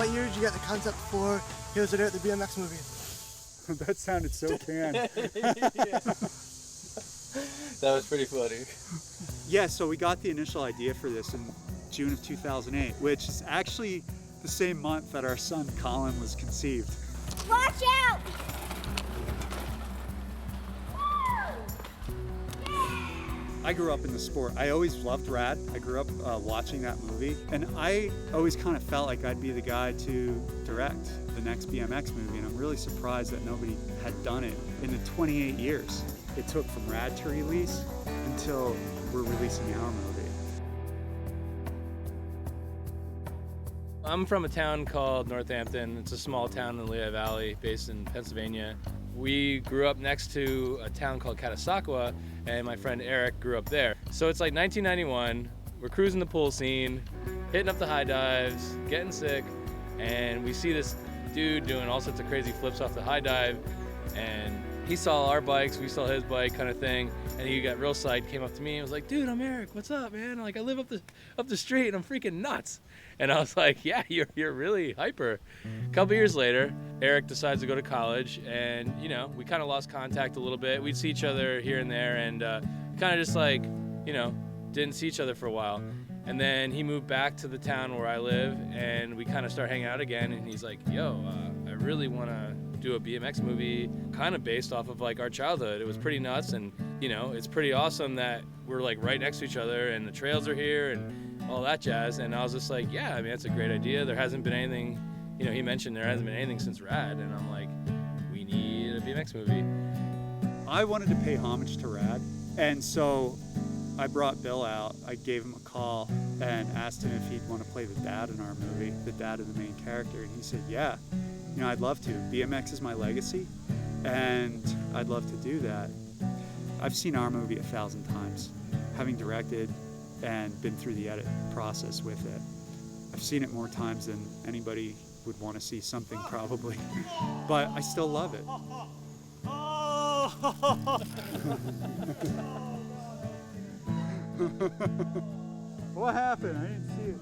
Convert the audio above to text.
what year did you get the concept for Heroes of Dirt, the BMX movie? That sounded so canned. That was pretty funny. Yeah, so we got the initial idea for this in June of 2008, which is actually the same month that our son Colin was conceived. Watch out! I grew up in the sport. I always loved Rad. I grew up watching that movie, and I always kind of felt like I'd be the guy to direct the next BMX movie, and I'm really surprised that nobody had done it in the 28 years it took from Rad to release until we're releasing our movie. I'm from a town called Northampton. It's a small town in the Lehigh Valley based in Pennsylvania. We grew up next to a town called Catasauqua, and my friend Eric grew up there. So it's like 1991, we're cruising the pool scene, hitting up the high dives, getting sick, and we see this dude doing all sorts of crazy flips off the high dive, and he saw our bikes, we saw his bike kind of thing, and he got real psyched, came up to me and was like, dude, I'm Eric, what's up, man? Like, I live up the street and I'm freaking nuts. And I was like, yeah, you're really hyper. A couple years later, Eric decides to go to college, and you know, we kind of lost contact a little bit. We'd see each other here and there, and kind of just like, you know, didn't see each other for a while. And then he moved back to the town where I live, and we kind of start hanging out again, and he's like, yo, I really want to do a BMX movie kind of based off of like our childhood. It was pretty nuts, and you know, it's pretty awesome that we're like right next to each other and the trails are here and all that jazz. And I was just like, yeah, I mean, that's a great idea. There hasn't been anything, you know, he mentioned there hasn't been anything since Rad, and I'm like, we need a BMX movie. I wanted to pay homage to Rad, and so I brought Bill out. I gave him a call and asked him if he'd want to play the dad in our movie, the dad of the main character, and he said, yeah, you know, I'd love to. BMX is my legacy, and I'd love to do that. I've seen our movie 1,000 times, having directed and been through the edit process with it. I've seen it more times than anybody would want to see something, probably, but I still love it. What happened? I didn't see it.